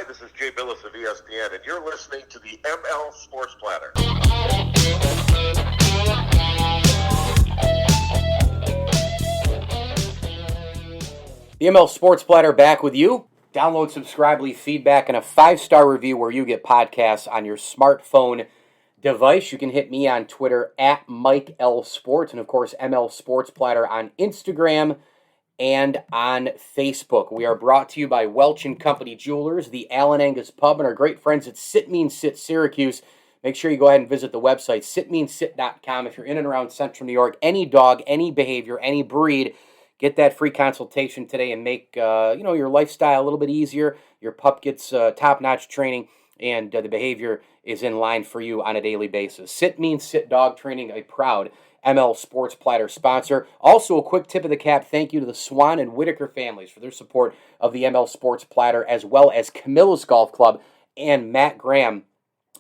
Hi, this is Jay Billis of ESPN, and you're listening to the ML Sports Platter. The ML Sports Platter back with you. Download, subscribe, leave feedback, and a 5-star review where you get podcasts on your smartphone device. You can hit me on Twitter at Mychal Sports, and of course ML Sports Platter on Instagram and on Facebook. We are brought to you by Welch & Company Jewelers, the Allen Angus Pub, and our great friends at Sit Means Sit Syracuse. Make sure you go ahead and visit the website, sitmeansit.com. If you're in and around Central New York, any dog, any behavior, any breed, get that free consultation today and make your lifestyle a little bit easier. Your pup gets top-notch training, and the behavior is in line for you on a daily basis. Sit Means Sit Dog Training, a proud ML Sports Platter sponsor. Also, a quick tip of the cap thank you to the Swan and Whitaker families for their support of the ML Sports Platter, as well as Camilla's Golf Club and Matt Graham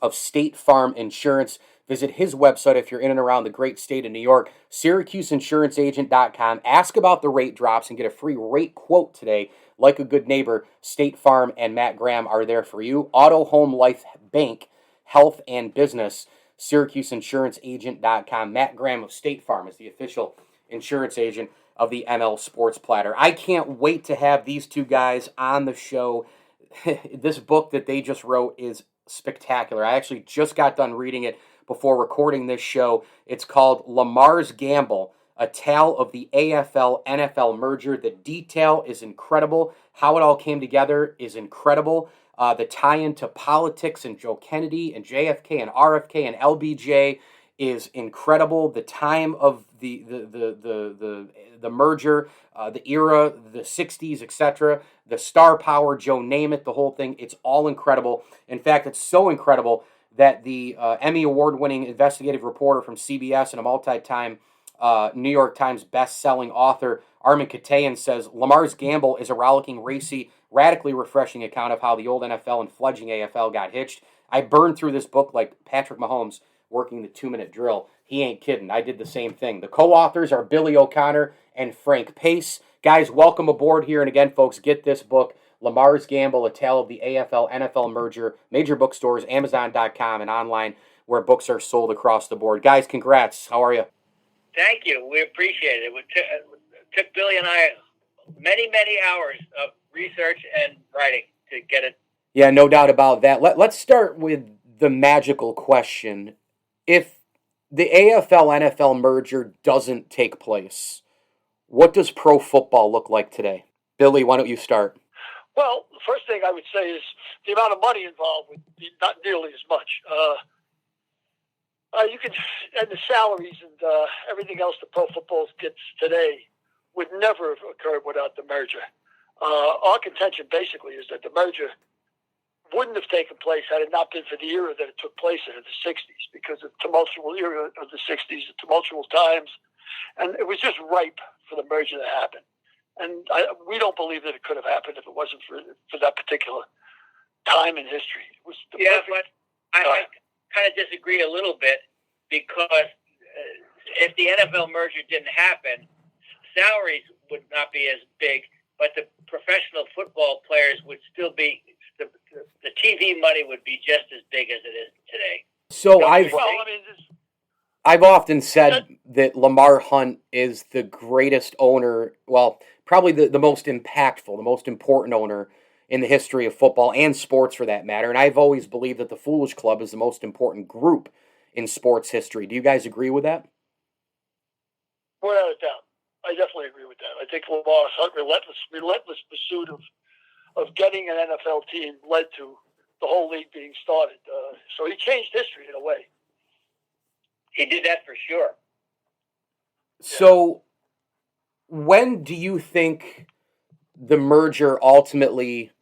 of State Farm Insurance. Visit his website if you're in and around the great state of New York, SyracuseInsuranceAgent.com. Ask about the rate drops and get a free rate quote today. Like a good neighbor, State Farm and Matt Graham are there for you. Auto, Home, Life, Bank, Health, and Business, SyracuseInsuranceAgent.com. Matt Graham of State Farm is the official insurance agent of the ML Sports Platter. I can't wait to have these two guys on the show. This book that they just wrote is spectacular. I actually just got done reading it before recording this show. It's called Lamar's Gamble, a tale of the AFL-NFL merger. The detail is incredible. How it all came together is incredible. The tie-in to politics and Joe Kennedy and JFK and RFK and LBJ is incredible. The time of the merger, the era, the 60s, etc., the star power, Joe Namath, the whole thing, it's all incredible. In fact, it's so incredible that the Emmy Award-winning investigative reporter from CBS and a multi-time New York Times best-selling author, Armin Katayan, says Lamar's Gamble is a rollicking, racy, radically refreshing account of how the old NFL and fledgling AFL got hitched. I burned through this book like Patrick Mahomes working the 2-minute drill. He ain't kidding. I did the same thing. The co-authors are Billy O'Connor and Frank Pace. Guys, welcome aboard here. And again, folks, get this book, Lamar's Gamble, a tale of the AFL-NFL merger, major bookstores, Amazon.com, and online where books are sold across the board. Guys, congrats. How are you? Thank you. We appreciate it. It took Billy and I many, many hours of research and writing to get it. Yeah, no doubt about that. Let's start with the magical question. If the AFL-NFL merger doesn't take place, what does pro football look like today? Billy, why don't you start? Well, the first thing I would say is the amount of money involved would be not nearly as much. You can, and the salaries and everything else that pro football gets today would never have occurred without the merger. Our contention basically is that the merger wouldn't have taken place had it not been for the era that it took place in the 60s, because of the tumultuous era of the 60s, the tumultuous times, and it was just ripe for the merger to happen. And we don't believe that it could have happened if it wasn't for that particular time in history. It was the but I kind of disagree a little bit, because if the NFL merger didn't happen, salaries would not be as big, but the professional football players would still be, the TV money would be just as big as it is today. So I've often said that Lamar Hunt is the greatest owner, well, probably the most impactful, the most important owner in the history of football and sports for that matter. And I've always believed that the Foolish Club is the most important group in sports history. Do you guys agree with that? Without a doubt. I definitely agree with that. I think Lamar's relentless pursuit of getting an NFL team led to the whole league being started. So he changed history in a way. He did that for sure. So when do you think the merger ultimately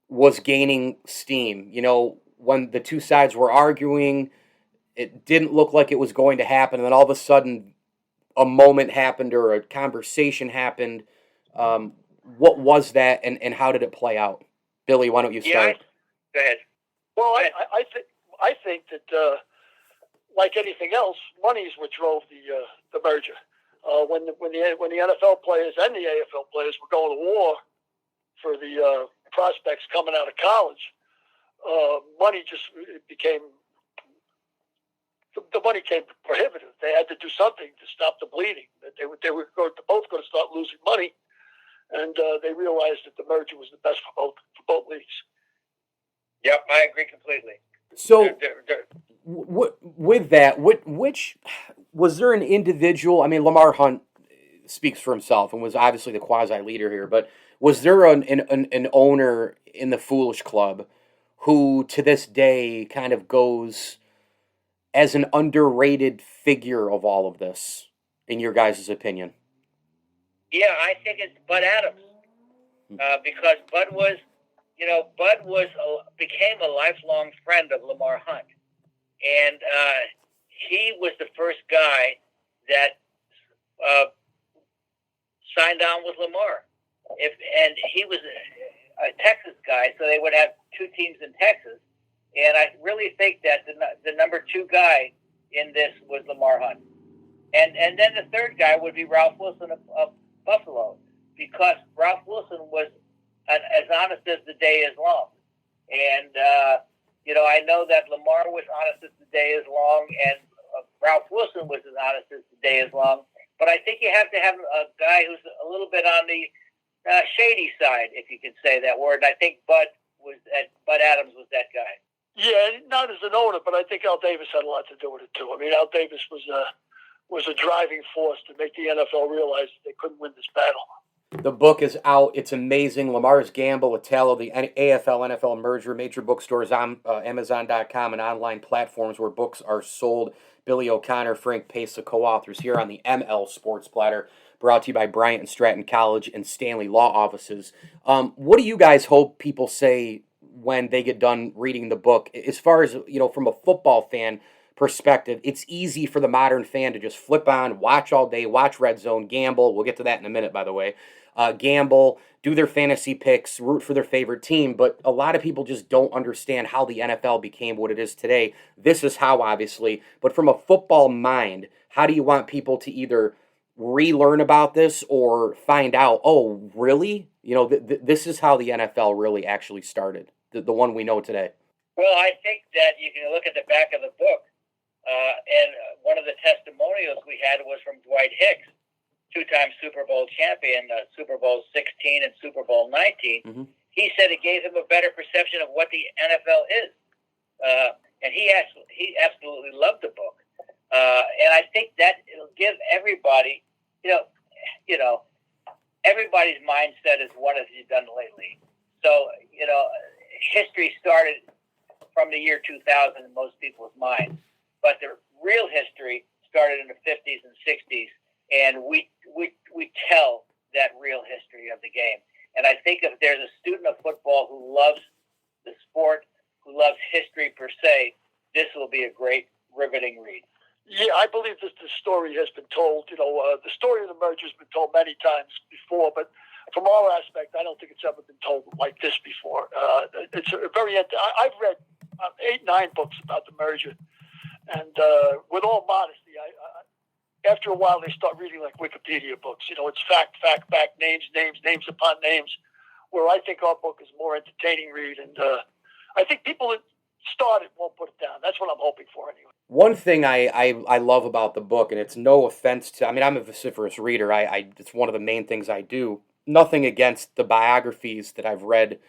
was gaining steam? You know, when the two sides were arguing, it didn't look like it was going to happen, and then all of a sudden a moment happened or a conversation happened. What was that, and how did it play out? Billy, why don't you start? Go ahead. Well, I think that like anything else, money is what drove the merger. When the NFL players and the AFL players were going to war for the prospects coming out of college, money just became the money came prohibitive. They had to do something to stop the bleeding. They were both going to start losing money, and they realized that the merger was the best for both leagues. Yep, I agree completely. So, with that, which was there an individual? I mean, Lamar Hunt speaks for himself and was obviously the quasi leader here, but was there an owner in the Foolish Club who, to this day, kind of goes as an underrated figure of all of this, in your guys' opinion? Yeah, I think it's Bud Adams, because Bud became a lifelong friend of Lamar Hunt, and he was the first guy that signed on with Lamar. And he was a Texas guy, so they would have two teams in Texas. And I really think that the number two guy in this was Lamar Hunt. And then the third guy would be Ralph Wilson of Buffalo, because Ralph Wilson was as honest as the day is long. And, I know that Lamar was honest as the day is long, and Ralph Wilson was as honest as the day is long. But I think you have to have a guy who's a little bit on the shady side, if you can say that word. And I think Bud Adams was that guy. Yeah, not as an owner, but I think Al Davis had a lot to do with it too. I mean, Al Davis was a driving force to make the NFL realize that they couldn't win this battle. The book is out. It's amazing. Lamar's Gamble, A Tale of the AFL-NFL Merger. Major bookstores on Amazon.com and online platforms where books are sold. Billy O'Connor, Frank Pace, the co-authors here on the ML Sports Platter, brought to you by Bryant and Stratton College and Stanley Law Offices. What do you guys hope people say when they get done reading the book? As far as, from a football fan perspective, it's easy for the modern fan to just flip on, watch all day, watch Red Zone, gamble. We'll get to that in a minute, by the way. Gamble, do their fantasy picks, root for their favorite team, but a lot of people just don't understand how the NFL became what it is today. This is how, obviously, but from a football mind, how do you want people to either relearn about this or find out, oh, really? This is how the NFL really actually started, the one we know today. Well, I think that you can look at the back of the book, and one of the testimonials we had was from Dwight Hicks, two-time Super Bowl champion, Super Bowl 16 and Super Bowl 19. Mm-hmm. He said it gave him a better perception of what the NFL is, and he absolutely loved the book. And I think that it'll give everybody, everybody's mindset is, what have you done lately? So, history started from the year 2000 in most people's minds, but the real history started in the 50s and 60s, and we tell that real history of the game. And I think if there's a student of football who loves the sport, who loves history per se, this will be a great, riveting read. Yeah, I believe that the story has been told. The story of the merger has been told many times before, but from our aspect, I don't think it's ever been told like this before. It's a very. I've read 8-9 books about the merger, and with all modesty, after a while they start reading like Wikipedia books. It's fact, names upon names. Where I think our book is a more entertaining read, and I think people that start it won't put it down. That's what I'm hoping for, anyway. One thing I love about the book, and it's no offense to, I'm a vociferous reader. It's one of the main things I do. Nothing against the biographies that I've read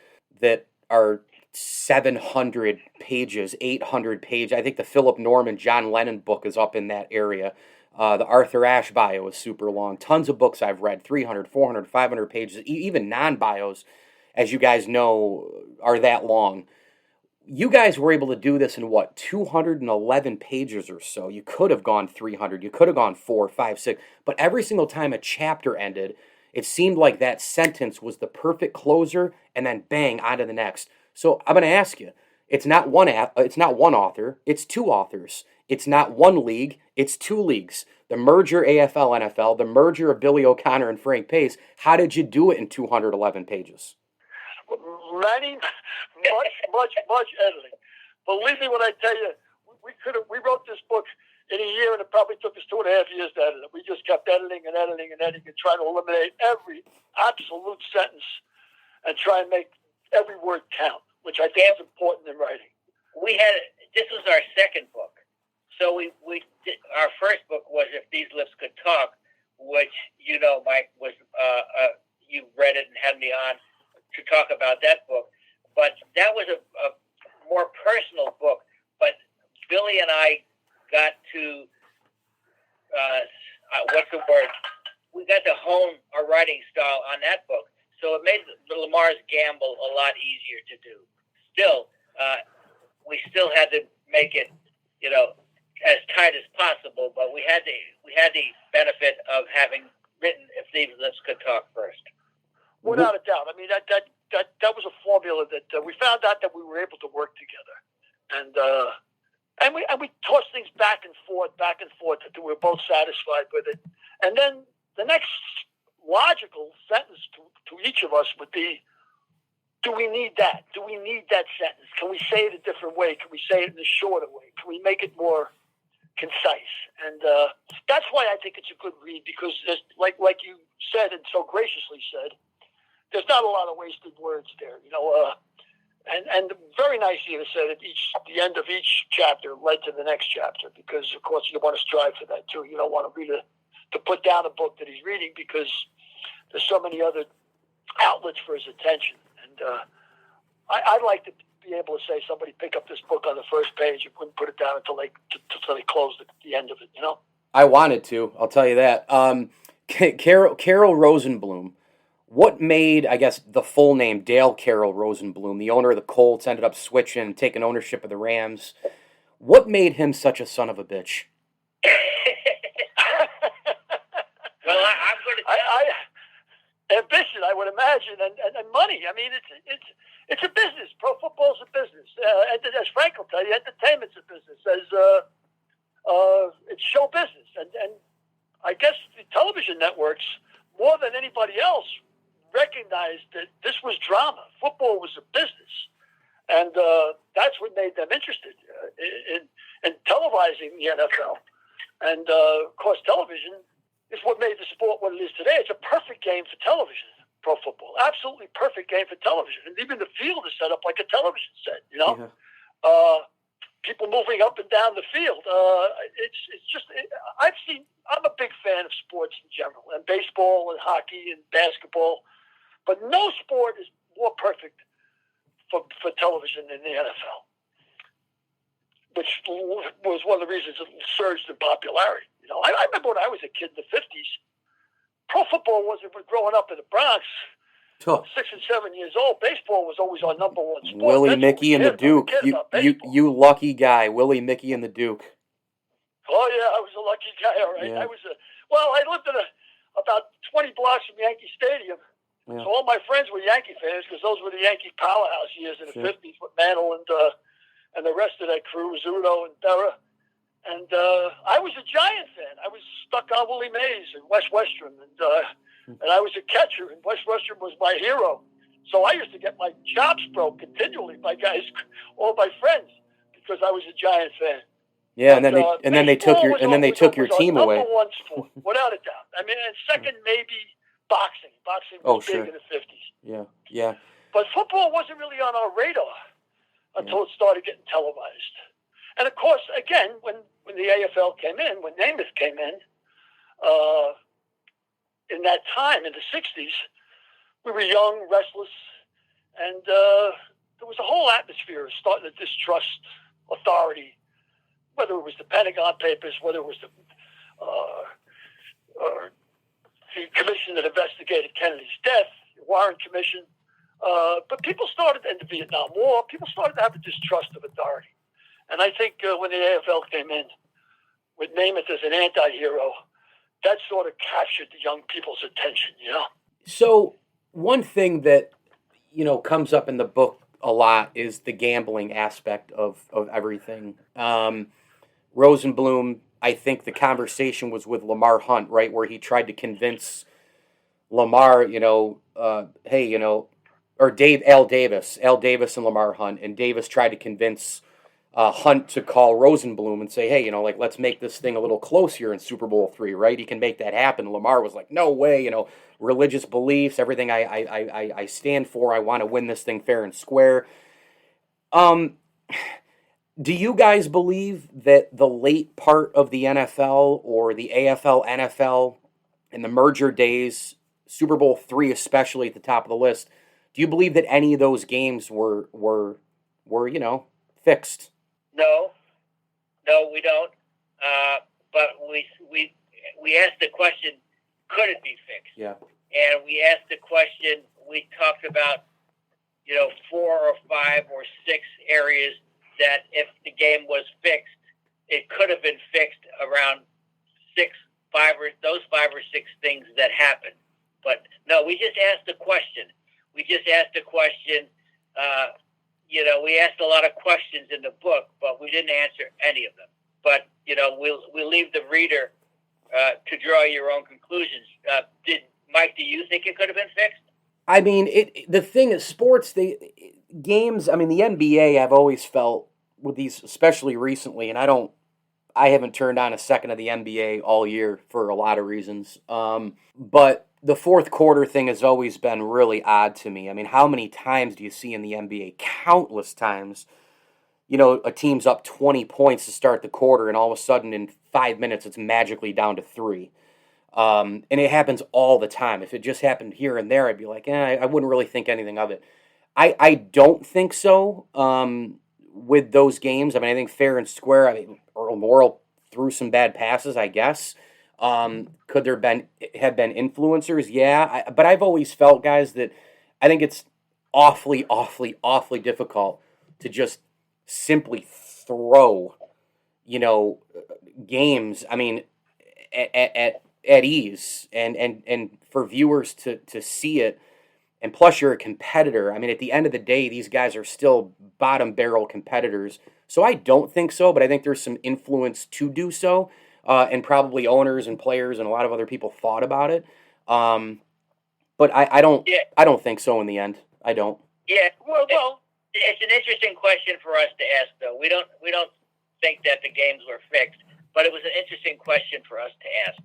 that are 700 pages, 800 pages. I think the Philip Norman, John Lennon book is up in that area. The Arthur Ashe bio is super long. Tons of books I've read, 300, 400, 500 pages. Even non-bios, as you guys know, are that long. You guys were able to do this in, 211 pages or so. You could have gone 300. You could have gone 4, 5, 6. But every single time a chapter ended, it seemed like that sentence was the perfect closer, and then bang, on to the next. So I'm going to ask you, it's not one author, it's two authors. It's not one league, it's two leagues. The merger AFL-NFL, the merger of Billy O'Connor and Frank Pace. How did you do it in 211 pages? Much editing. Believe me when I tell you, we wrote this book in a year, and it probably took us 2.5 years to edit it. We just kept editing and trying to eliminate every absolute sentence and try and make every word count, which I think is important in writing. This was our second book. So we did, our first book was If These Lips Could Talk, which, Mike, was you read it and had me on to talk about that book. But that was a more personal book. But Billy and I got to, what's the word? We got to hone our writing style on that book. So it made the Lamar's Gamble a lot easier to do. Still, we still had to make it, as tight as possible, but we had the benefit of having written If These Lips Could Talk first. Without a doubt. I mean, that was a formula that we found out that we were able to work together, and we tossed things back and forth until we were both satisfied with it. And then the next logical sentence to each of us would be, do we need that? Do we need that sentence? Can we say it a different way? Can we say it in a shorter way? Can we make it more concise? And that's why I think it's a good read, because there's, like you said and so graciously said, there's not a lot of wasted words there, and very nice of you to say that the end of each chapter led to the next chapter, because of course you want to strive for that too. You don't want a reader to put down a book that he's reading because there's so many other outlets for his attention. And I'd like to be able to say somebody pick up this book on the first page and wouldn't put it down until they closed at the end of it, I wanted to, I'll tell you that. Carroll Rosenbloom, what made, I guess, the full name Dale Carroll Rosenbloom, the owner of the Colts, ended up switching and taking ownership of the Rams? What made him such a son of a bitch? Well, I'm going to ambition, I would imagine, and money. I mean, it's a business. Pro football's a business. As Frank will tell you, entertainment's a business. It's show business, and I guess the television networks, more than anybody else, recognized that this was drama. Football was a business, and that's what made them interested in televising the NFL. And of course, television is what made the sport what it is today. It's a perfect game for television, pro football. Absolutely perfect game for television. And even the field is set up like a television set, Yeah. People moving up and down the field. I'm a big fan of sports in general, and baseball and hockey and basketball. But no sport is more perfect for television than the NFL, which was one of the reasons it surged in popularity. I remember when I was a kid in the 50s, pro football wasn't growing up in the Bronx. 6 and 7 years old, baseball was always our number one sport. Willie, Mickey, and the Duke. You lucky guy, Willie, Mickey, and the Duke. Oh yeah, I was a lucky guy. All right, Yeah. I lived in about 20 blocks from Yankee Stadium. Yeah. So all my friends were Yankee fans because those were the Yankee powerhouse years in the 50s with Mantle and the rest of that crew, Rizzuto and Berra. And I was a Giant fan. I was stuck on Willie Mays and Wes Westrum, and I was a catcher, and Wes Westrum was my hero. So I used to get my chops broke continually by guys, all my friends, because I was a Giant fan. Yeah, and then they took your team away. Number one sport, without a doubt. I mean, and second maybe boxing. Boxing was big in the 50s. Yeah. But football wasn't really on our radar until it started getting televised. And of course, again, when the AFL came in, when Namath came in that time in the 60s, we were young, restless, and there was a whole atmosphere of starting to distrust authority, whether it was the Pentagon Papers, whether it was the commission that investigated Kennedy's death, the Warren Commission. But people started, in the Vietnam War, people started to have a distrust of authority. And I think when the AFL came in, with Namath as an anti-hero, that sort of captured the young people's attention, So one thing that, comes up in the book a lot is the gambling aspect of everything. Rosenbloom, I think the conversation was with Lamar Hunt, right, where he tried to convince Lamar, or Al Davis and Lamar Hunt, and Davis tried to convince Hunt to call Rosenbloom and say, hey, let's make this thing a little closer in Super Bowl III, right? He can make that happen. Lamar was like, no way, religious beliefs, everything I stand for. I want to win this thing fair and square. Do you guys believe that the late part of the NFL or the AFL-NFL in the merger days, Super Bowl III especially at the top of the list, do you believe that any of those games were fixed? No, we don't. But we asked the question, could it be fixed? Yeah. And we asked the question, we talked about, 4 or 5 or 6 areas that if the game was fixed, it could have been fixed around those 5 or 6 things that happened. But no, we just asked the question. We asked a lot of questions in the book, but we didn't answer any of them. But, we'll leave the reader to draw your own conclusions. Mike, do you think it could have been fixed? I mean, the thing is, sports, games, I mean, the NBA, I've always felt with these, especially recently, and I haven't turned on a second of the NBA all year for a lot of reasons. But the fourth quarter thing has always been really odd to me. I mean, how many times do you see in the NBA? Countless times. A team's up 20 points to start the quarter, and all of a sudden in 5 minutes it's magically down to 3. And it happens all the time. If it just happened here and there, I'd be like, I wouldn't really think anything of it. I don't think so with those games. I mean, I think fair and square. I mean, Earl Morrall threw some bad passes, I guess. Could there have been influencers? Yeah. But I've always felt, guys, that I think it's awfully, awfully, awfully difficult to just simply throw, games, I mean, at ease and for viewers to see it. And plus you're a competitor. I mean, at the end of the day, these guys are still bottom barrel competitors. So I don't think so, but I think there's some influence to do so. And probably owners and players and a lot of other people thought about it. But I don't think so in the end. I don't. Yeah. Well, it's an interesting question for us to ask, though. We don't think that the games were fixed, but it was an interesting question for us to ask.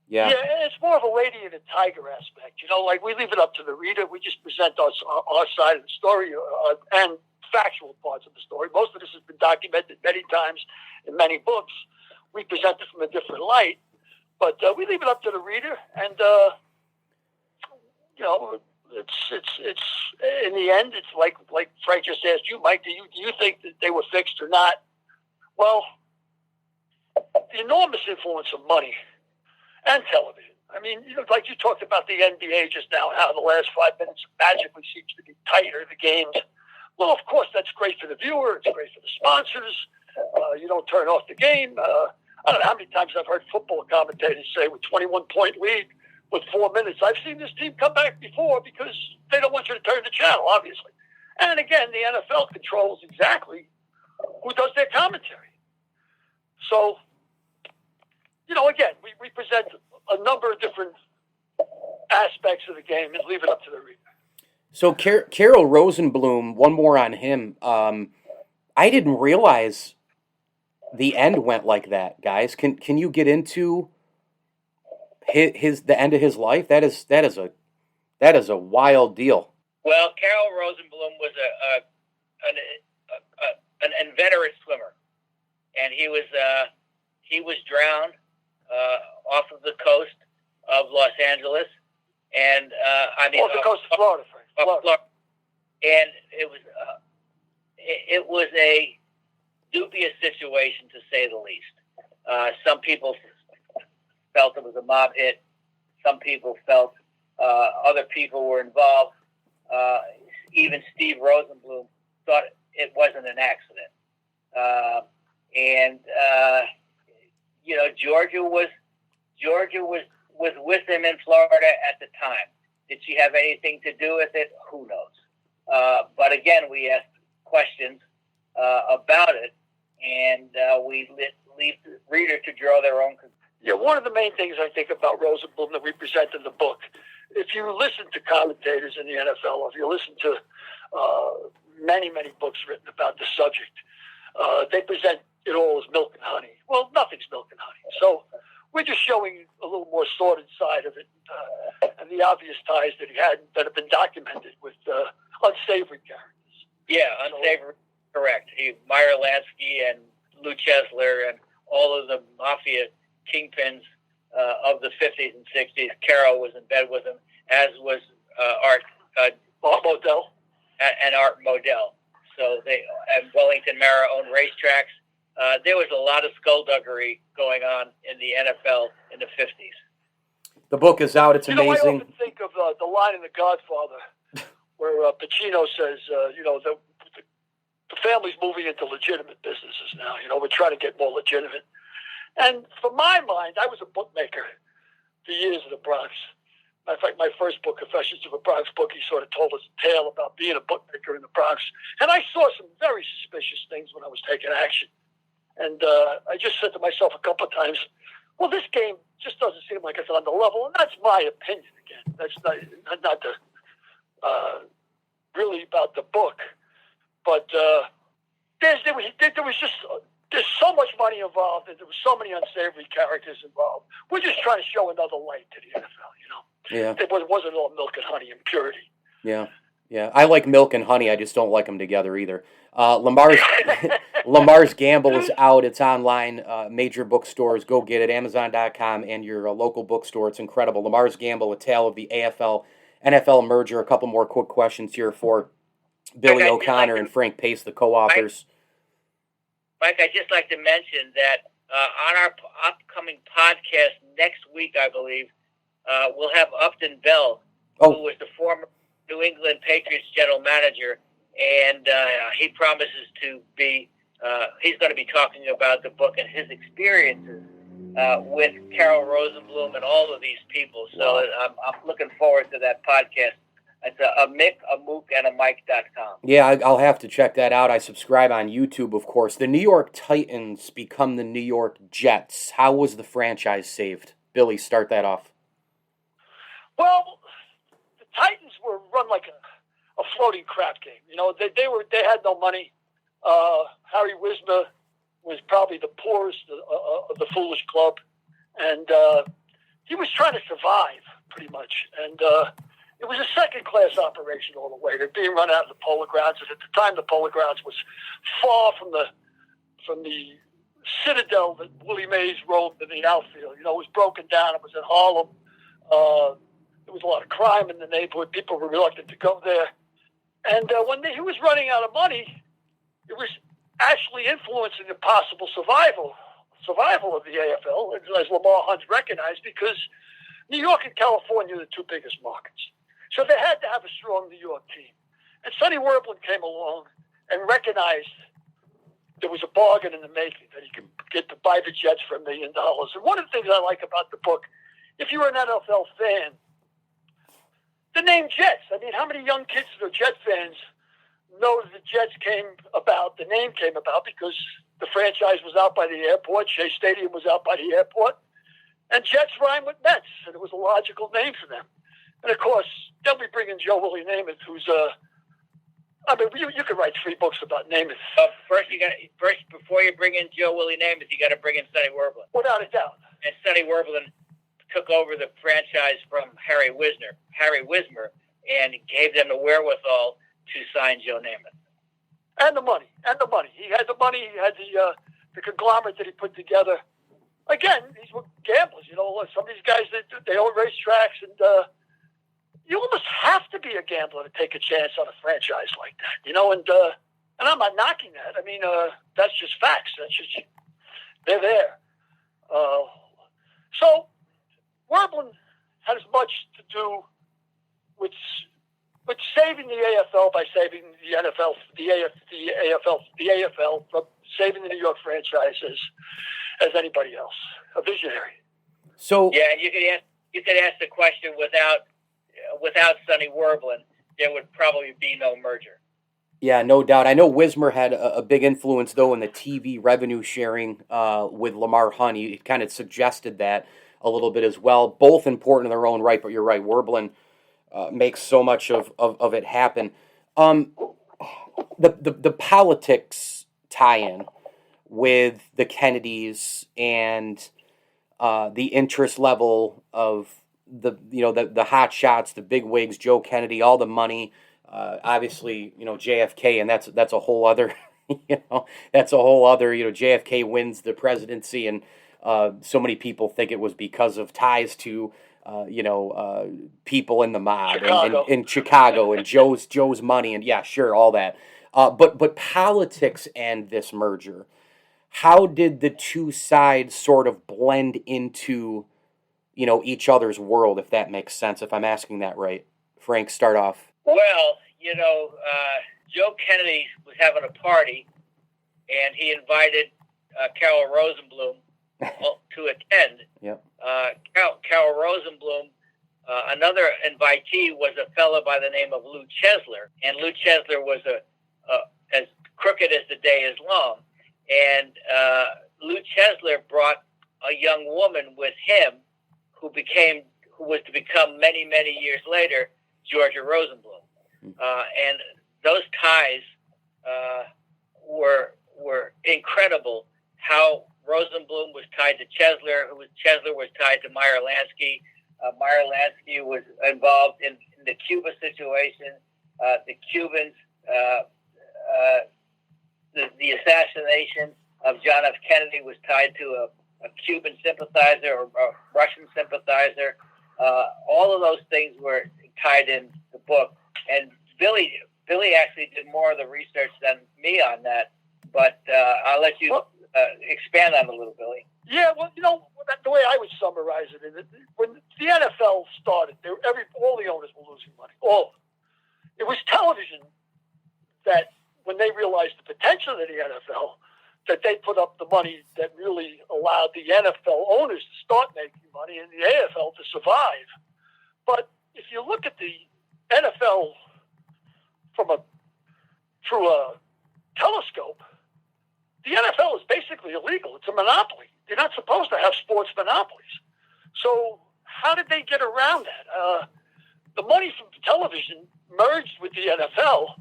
Yeah, it's more of a lady and a tiger aspect. Like we leave it up to the reader. We just present our side of the story and factual parts of the story. Most of this has been documented many times in many books. We present it from a different light, but we leave it up to the reader. And it's in the end, it's like Frank just asked you, Mike. Do you think that they were fixed or not? Well, the enormous influence of money and television. I mean, like you talked about the NBA just now, how the last 5 minutes magically seems to be tighter, the games. Well, of course, that's great for the viewer. It's great for the sponsors. You don't turn off the game. I don't know how many times I've heard football commentators say with 21-point lead with 4 minutes, I've seen this team come back before because they don't want you to turn the channel, obviously. And again, the NFL controls exactly who does their commentary. So, again, we present a number of different aspects of the game and leave it up to the reader. So Carroll Rosenbloom, one more on him. I didn't realize the end went like that, guys. Can you get into the end of his life? That is a wild deal. Well, Carroll Rosenbloom was an inveterate swimmer, and he was drowned off of the coast of Los Angeles, and off the coast of Florida, Florida. And it was a dubious situation, to say the least. Some people felt it was a mob hit. Some people felt other people were involved. Even Steve Rosenbloom thought it wasn't an accident. Georgia was with him in Florida at the time. Did she have anything to do with it? Who knows? But again, we asked questions about it, and we leave the reader to draw their own conclusions. Yeah, one of the main things I think about Rosenbloom that we present in the book, if you listen to commentators in the NFL, or if you listen to many, many books written about the subject, They present it all as milk and honey. Well, nothing's milk and honey. So we're just showing a little more sordid side of it, and the obvious ties that he had that have been documented with unsavory characters. Yeah, unsavory, correct. Meyer Lansky and Lou Chesler and all of the mafia kingpins of the 50s and 60s. Carroll was in bed with him, as was Art Modell. And Art Modell. So and Wellington Mara owned racetracks. There was a lot of skullduggery going on in the NFL in the 50s. The book is out. It's amazing. I often think of the line in The Godfather where Pacino says, the family's moving into legitimate businesses now. We're trying to get more legitimate. And for my mind, I was a bookmaker for years in the Bronx. Matter of fact, my first book, Confessions of a Bronx Bookie, sort of told us a tale about being a bookmaker in the Bronx. And I saw some very suspicious things when I was taking action. And I just said to myself a couple of times, well, this game just doesn't seem like it's on the level. And that's my opinion, again. That's not really about the book. But there's so much money involved, and there was so many unsavory characters involved. We're just trying to show another light to the NFL, Yeah. It wasn't all milk and honey and purity. Yeah. I like milk and honey. I just don't like them together either. Lamar's Gamble is out. It's online. Major bookstores. Go get it. Amazon.com and your local bookstore. It's incredible. Lamar's Gamble, a tale of the AFL-NFL merger. A couple more quick questions here for Billy O'Connor and Frank Pace, the co-authors. Mike, I'd just like to mention that on our upcoming podcast next week, I believe, we'll have Upton Bell, who was the former New England Patriots general manager, and he promises to be, he's going to be talking about the book and his experiences with Carroll Rosenbloom and all of these people. So I'm looking forward to that podcast. It's a Mick, a Mook, and a Mike.com. Yeah, I'll have to check that out. I subscribe on YouTube, of course. The New York Titans become the New York Jets. How was the franchise saved? Billy, start that off. Well, the Titans were run like a floating crap game. They had no money. Harry Wismer was probably the poorest of the foolish club, and he was trying to survive pretty much. And it was a second-class operation all the way. They're being run out of the Polo Grounds, and at the time, the Polo Grounds was far from the citadel that Willie Mays roamed in the outfield. It was broken down. It was in Harlem. There was a lot of crime in the neighborhood. People were reluctant to go there. And when he was running out of money, it was actually influencing the possible survival of the AFL, as Lamar Hunt recognized, because New York and California are the two biggest markets. So they had to have a strong New York team. And Sonny Werblin came along and recognized there was a bargain in the making, that he could get to buy the Jets for $1 million. And one of the things I like about the book, if you're an NFL fan, the name Jets. I mean, how many young kids that are Jet fans know that the Jets came about, the name came about because the franchise was out by the airport, Shea Stadium was out by the airport, and Jets rhyme with Mets, and it was a logical name for them. And, of course, then we bring in Joe Willie Namath, who's you could write 3 books about Namath. First, before you bring in Joe Willie Namath, you got to bring in Sonny Werblin. Without a doubt. And Sonny Werblin took over the franchise from Harry Wismer, and gave them the wherewithal to sign Joe Namath. And the money. He had the money. He had the conglomerate that he put together. Again, these were gamblers. Some of these guys, they own racetracks, and you almost have to be a gambler to take a chance on a franchise like that. And I'm not knocking that. I mean, that's just facts. They're there. So Werblin had as much to do with saving the AFL by saving the NFL, the AFL from saving the New York franchises as anybody else. A visionary. So yeah, and you could ask the question without Sonny Werblin, there would probably be no merger. Yeah, no doubt. I know Wismer had a big influence, though, in the TV revenue sharing with Lamar Hunt. He kind of suggested that a little bit as well. Both important in their own right, but you're right. Werblin makes so much of it happen. The politics tie-in with the Kennedys and the interest level of the hot shots, the big wigs, Joe Kennedy, all the money, obviously, JFK, and that's a whole other, JFK wins the presidency, and so many people think it was because of ties to, people in the mob Chicago. and in Chicago and Joe's money, and yeah, sure, all that. But politics and this merger, how did the two sides sort of blend into, each other's world, if that makes sense, if I'm asking that right? Frank, start off. Well, Joe Kennedy was having a party, and he invited Carroll Rosenbloom to attend. Yep. Carroll Rosenbloom, another invitee was a fellow by the name of Lou Chesler, and Lou Chesler was as crooked as the day is long. And Lou Chesler brought a young woman with him who was to become many, many years later Georgia Rosenbloom. And those ties were incredible. How Rosenbloom was tied to Chesler, Chesler was tied to Meyer Lansky. Meyer Lansky was involved in the Cuba situation. The Cubans, the assassination of John F. Kennedy was tied to a Cuban sympathizer or a Russian sympathizer. All of those things were tied in the book. And Billy actually did more of the research than me on that. But I'll let you expand on it a little, Billy. Yeah, well, the way I would summarize it is that when the NFL started, all the owners were losing money. All of them. It was television that, when they realized the potential of the NFL, that they put up the money that really allowed the NFL owners to start making money and the AFL to survive. But if you look at the NFL through a telescope, the NFL is basically illegal. It's a monopoly. You're not supposed to have sports monopolies. So how did they get around that? The money from television merged with the NFL,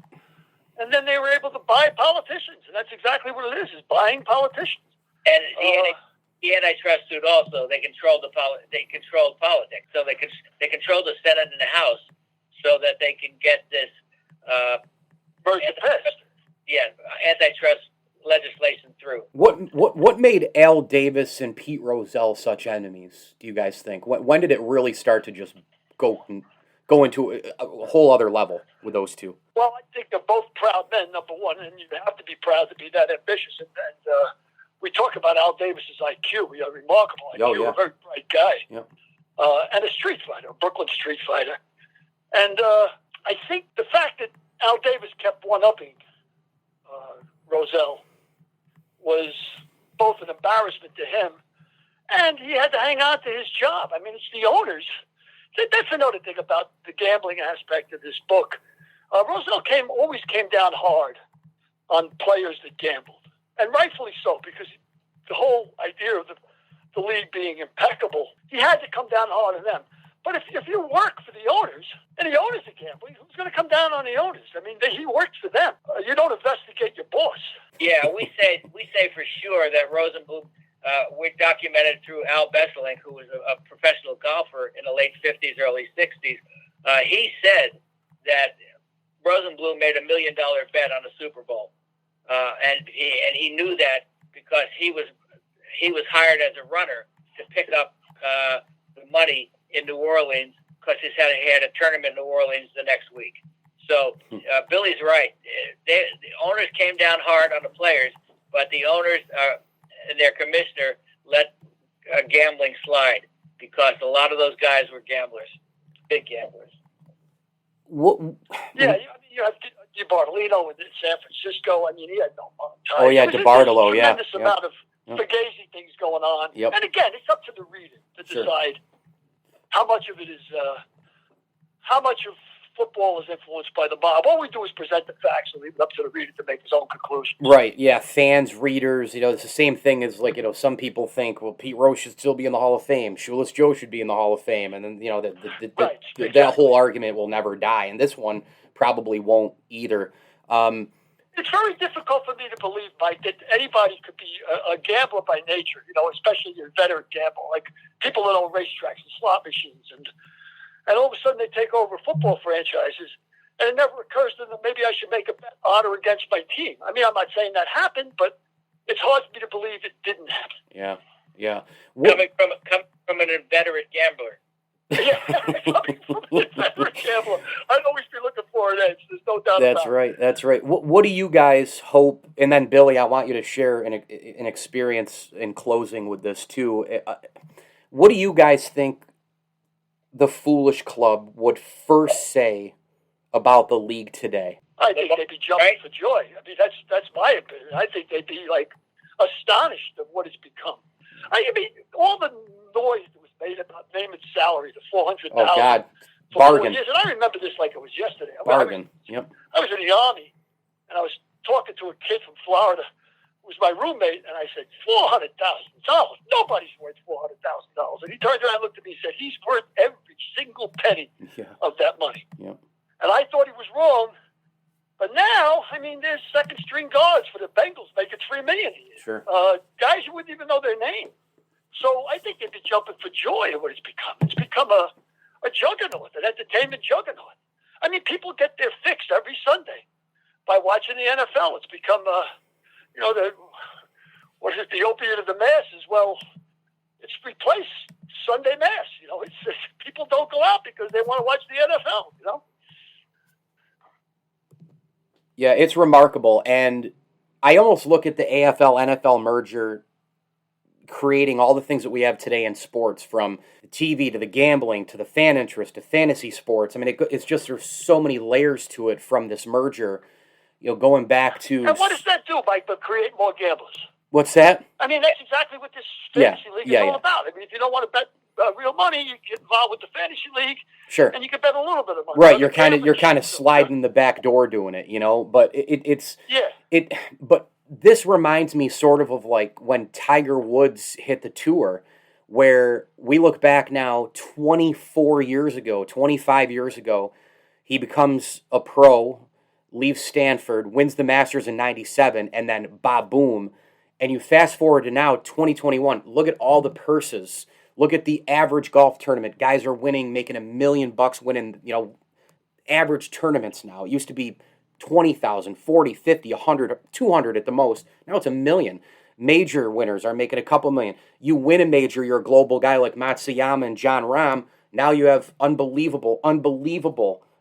and then they were able to buy politicians, and that's exactly what it is buying politicians. And the antitrust suit also, they controlled politics. So they controlled the Senate and the House so that they can get this merger passed. Yeah, antitrust legislation through. What made Al Davis and Pete Rozelle such enemies, do you guys think? When did it really start to just go into a whole other level with those two? Well, I think they're both proud men, number one, and you have to be proud to be that ambitious. And we talk about Al Davis's IQ. He had a remarkable IQ, Oh, yeah. a very bright guy, Yep. And a street fighter, a Brooklyn street fighter. And I think the fact that Al Davis kept one-upping Rozelle was both an embarrassment to him, and he had to hang on to his job. I mean, it's the owners. That's another thing about the gambling aspect of this book. Rozelle always came down hard on players that gambled, and rightfully so, because the whole idea of the league being impeccable, he had to come down hard on them. But if you work for the owners, and the owners are gambling, who's going to come down on the owners? I mean, he works for them. You don't investigate your boss. Yeah, we say for sure that Rosenbloom, we documented through Al Besselink, who was a professional golfer in the late 50s, early 60s. He said that Rosenbloom made $1 million bet on the Super Bowl, and he knew that because he was hired as a runner to pick up the money in New Orleans because he had a tournament in New Orleans the next week. So Billy's right. The owners came down hard on the players, but the owners and their commissioner let gambling slide because a lot of those guys were gamblers, big gamblers. Yeah, you have DiBartolino in San Francisco. I mean, he had no time. Oh, yeah, DiBartolo, yeah. Tremendous amount of fugazi things going on. Yep. And again, it's up to the reader to decide how much of it is, how much of football is influenced by the mob. All we do is present the facts and leave it up to the reader to make his own conclusions. Right, yeah, fans, readers, it's the same thing as, some people think, well, Pete Rose should still be in the Hall of Fame, Shoeless Joe should be in the Hall of Fame, and then, that whole argument will never die, and this one probably won't either. It's very difficult for me to believe, Mike, that anybody could be a gambler by nature, especially a veteran gambler, like people that own racetracks and slot machines. And all of a sudden they take over football franchises, and it never occurs to them, maybe I should make a bet on or against my team. I mean, I'm not saying that happened, but it's hard for me to believe it didn't happen. Yeah. Coming from an inveterate gambler. Yeah, coming from an inveterate gambler. I'd always be looking for an edge. There's no doubt about it. That's right. What do you guys hope? And then, Billy, I want you to share an experience in closing with this, too. What do you guys think the Foolish Club would first say about the league today? I think they'd be jumping for joy. I mean, that's my opinion. I think they'd be, astonished of what it's become. I mean, all the noise that was made about naming salary to $400,000. Oh, God. For Bargain. 4 years. And I remember this like it was yesterday. Bargain. I was in the Army, and I was talking to a kid from Florida who was my roommate, and I said, $400,000. Nobody's worth $400,000. And he turned around and looked at me and said, he's worth every single penny of that money. Yep. And I thought he was wrong. But now, I mean, there's second-string guards for the Bengals making $3 million a year. Sure. Guys you wouldn't even know their name. So I think they'd be jumping for joy at what it's become. It's become a juggernaut, an entertainment juggernaut. I mean, people get their fix every Sunday by watching the NFL. It's become, the opiate of the masses? Well, it's replaced Sunday Mass. It's people don't go out because they want to watch the NFL, Yeah, it's remarkable. And I almost look at the AFL-NFL merger creating all the things that we have today in sports, from the TV to the gambling to the fan interest to fantasy sports. I mean, it's just there's so many layers to it from this merger, going back to... And what does that do, Mike, but create more gamblers? What's that? I mean, that's exactly what this fantasy league is all about. I mean, if you don't want to bet real money, you get involved with the fantasy league. Sure. And you can bet a little bit of money. Right, you're kind of sliding the back door doing it, but it's... Yeah. But this reminds me sort of like when Tiger Woods hit the tour, where we look back now 25 years ago, he becomes a pro, leaves Stanford, wins the Masters in 97, and then boom. And you fast forward to now, 2021, look at all the purses. Look at the average golf tournament. Guys are making $1 million winning, average tournaments now. It used to be 20,000, 40, 50, 100, 200 at the most. Now it's $1 million. Major winners are making a couple million. You win a major, you're a global guy like Matsuyama and John Rahm. Now you have unbelievable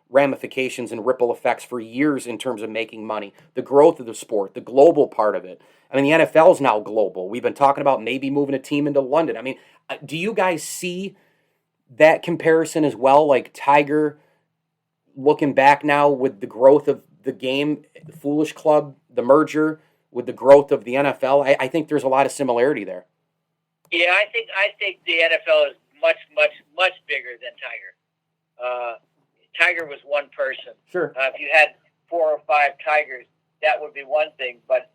ramifications and ripple effects for years in terms of making money. The growth of the sport, the global part of it. I mean, the NFL is now global. We've been talking about maybe moving a team into London. I mean, do you guys see that comparison as well? Like Tiger, looking back now with the growth of the game, the Foolish Club, the merger, with the growth of the NFL, I think there's a lot of similarity there. Yeah, I think the NFL is much, much, much bigger than Tiger. Tiger was one person. Sure. If you had 4 or 5 Tigers, that would be one thing. But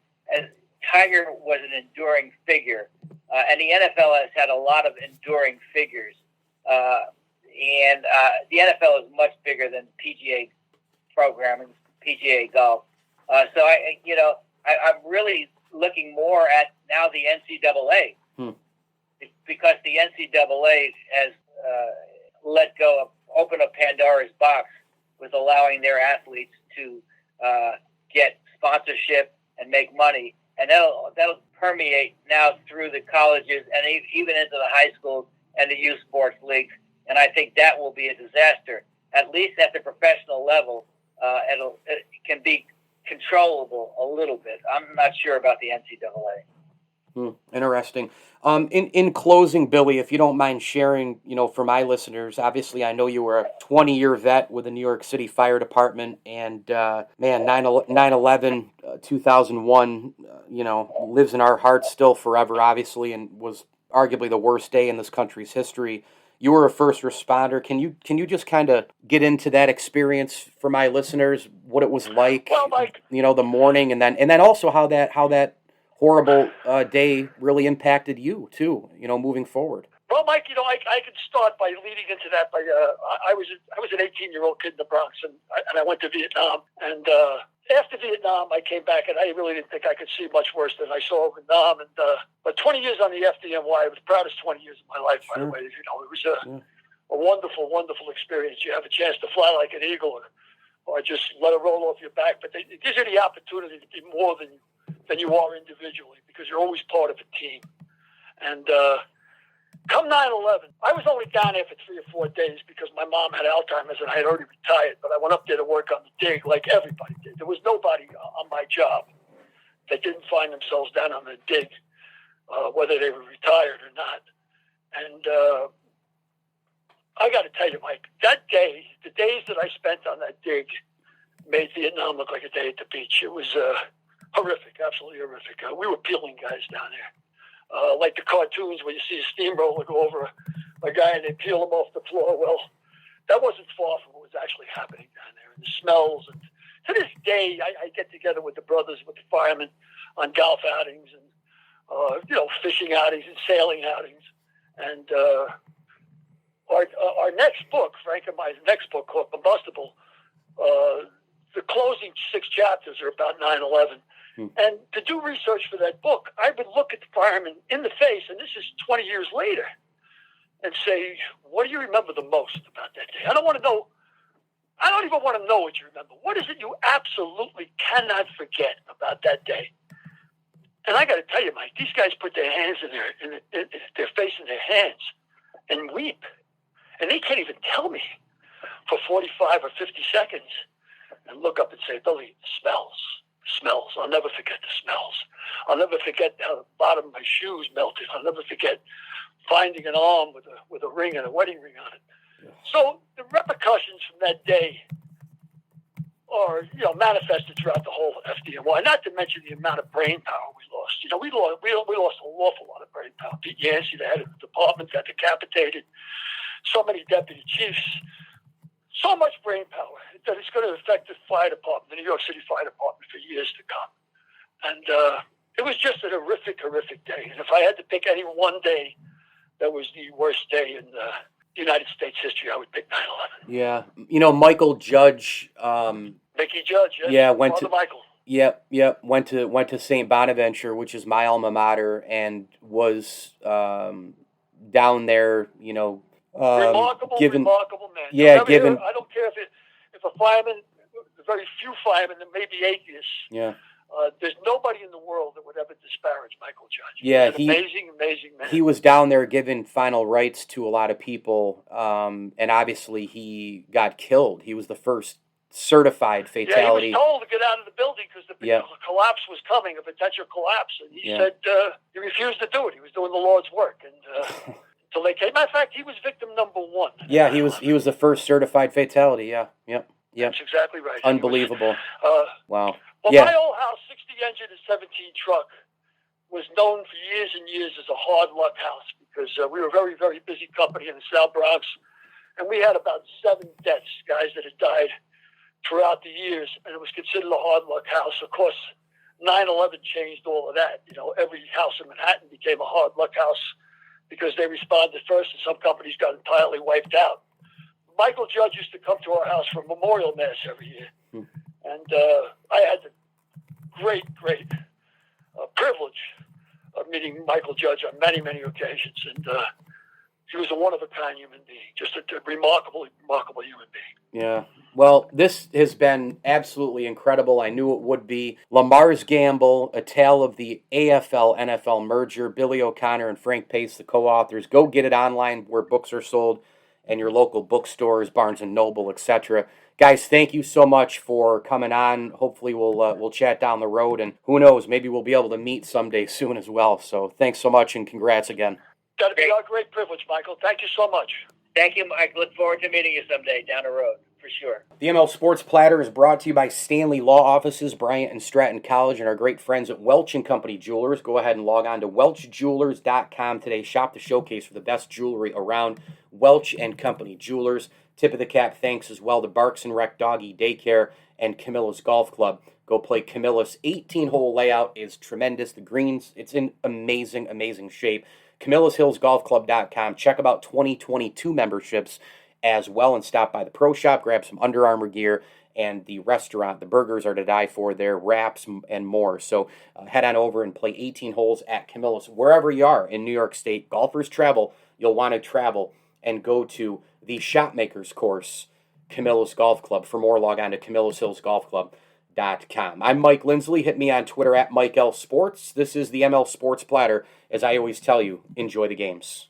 Tiger was an enduring figure, and the NFL has had a lot of enduring figures. And the NFL is much bigger than PGA programming, PGA golf. So I'm really looking more at now the NCAA because the NCAA has opened up Pandora's box with allowing their athletes to get sponsorship and make money, and that'll permeate now through the colleges and even into the high schools and the youth sports leagues. And I think that will be a disaster, at least at the professional level. It can be controllable a little bit. I'm not sure about the NCAA. Interesting. In closing, Billy, if you don't mind sharing, for my listeners, obviously I know you were a 20-year vet with the New York City Fire Department, and 9/11, 2001, lives in our hearts still forever, obviously, and was arguably the worst day in this country's history. You were a first responder. Can you just kind of get into that experience for my listeners? What it was like, well, Mike, the morning, and then also how that horrible day really impacted you too. Moving forward. Well, Mike, I could start by leading into that. I was an 18-year-old kid in the Bronx, and I went to Vietnam, and after Vietnam, I came back, and I really didn't think I could see much worse than I saw in Vietnam. And but 20 years on the FDNY, it was the proudest 20 years of my life. By the way, it was a wonderful, wonderful experience. You have a chance to fly like an eagle, or just let it roll off your back. But it gives you the opportunity to be more than you are individually, because you're always part of a team. And come 9/11, I was only down there for 3 or 4 days because my mom had Alzheimer's and I had already retired. But I went up there to work on the dig like everybody did. There was nobody on my job that didn't find themselves down on the dig, whether they were retired or not. And I got to tell you, Mike, that day, the days that I spent on that dig made Vietnam look like a day at the beach. It was horrific, absolutely horrific. We were peeling guys down there. Like the cartoons where you see a steamroller go over a guy and they peel him off the floor. Well, that wasn't far from what was actually happening down there. And the smells. And to this day, I get together with the brothers, with the firemen on golf outings and, fishing outings and sailing outings. And our next book, Frank and my next book called Combustible, the closing 6 chapters are about 9/11. And to do research for that book, I would look at the firemen in the face, and this is 20 years later, and say, what do you remember the most about that day? I don't even want to know what you remember. What is it you absolutely cannot forget about that day? And I got to tell you, Mike, these guys put their hands in their face in their hands and weep. And they can't even tell me for 45 or 50 seconds and look up and say, Billy, smells. I'll never forget the smells. I'll never forget how the bottom of my shoes melted. I'll never forget finding an arm with a ring and a wedding ring on it. Yeah. So the repercussions from that day are, manifested throughout the whole FDNY. Not to mention the amount of brain power we lost. We lost an awful lot of brain power. Pete Yancey, the head of the department, got decapitated. So many deputy chiefs. So much brain power that it's going to affect the fire department, the New York City Fire Department, for years to come. And it was just a horrific, horrific day. And if I had to pick any one day that was the worst day in United States history, I would pick 9/11. Yeah. Mychal Judge. Mychal Judge, yes. Yeah, Mychal. Yep. Went to St. Bonaventure, which is my alma mater, and was down there, remarkable man. Yeah, I don't care if a fireman, very few firemen, there may be atheists. Yeah. There's nobody in the world that would ever disparage Mychal Judge. Yeah, He's an amazing man. He was down there giving final rites to a lot of people, and obviously he got killed. He was the first certified fatality. Yeah, he was told to get out of the building because the collapse was coming, a potential collapse, and he said he refused to do it. He was doing the Lord's work, and until they came. Matter of fact, he was victim number 1. Yeah, he was the first certified fatality. Yeah. That's exactly right. Unbelievable. Wow. Well, my old house, 60 engine and 17 truck, was known for years and years as a hard luck house because we were a very, very busy company in the South Bronx, and we had about 7 deaths, guys that had died throughout the years, and it was considered a hard luck house. Of course, 9/11 changed all of that. Every house in Manhattan became a hard luck house because they responded first, and some companies got entirely wiped out. Mychal Judge used to come to our house for memorial mass every year. And I had the great privilege of meeting Mychal Judge on many, many occasions. And he was a one-of-a-kind human being, just a remarkable human being. Yeah. Well, this has been absolutely incredible. I knew it would be. Lamar's Gamble, A Tale of the AFL-NFL Merger, Billy O'Connor and Frank Pace, the co-authors. Go get it online where books are sold and your local bookstores, Barnes & Noble, etc. Guys, thank you so much for coming on. Hopefully we'll chat down the road, and who knows, maybe we'll be able to meet someday soon as well. So thanks so much, and congrats again. That'll be our great privilege, Michael. Thank you so much. Thank you, Mike. Look forward to meeting you someday down the road, for sure. The ML Sports Platter is brought to you by Stanley Law Offices, Bryant and Stratton College, and our great friends at Welch & Company Jewelers. Go ahead and log on to welchjewelers.com today. Shop the showcase for the best jewelry around. Welch & Company Jewelers. Tip of the cap thanks as well to Barks and Rec Doggy Daycare and Camilla's Golf Club. Go play Camilla's 18-hole layout is tremendous. The greens, it's in amazing, amazing shape. CamillasHillsGolfClub.com. Check about 2022 memberships as well and stop by the pro shop, grab some Under Armour gear, and the restaurant. The burgers are to die for, their wraps and more. So head on over and play 18 holes at Camillus. Wherever you are in New York State, golfers travel, you'll want to travel and go to the Shopmakers course, Camillus Golf Club. For more, log on to CamillusHillsGolfClub.com. I'm Mike Lindsley. Hit me on Twitter at MikeLSports. This is the ML Sports Platter. As I always tell you, enjoy the games.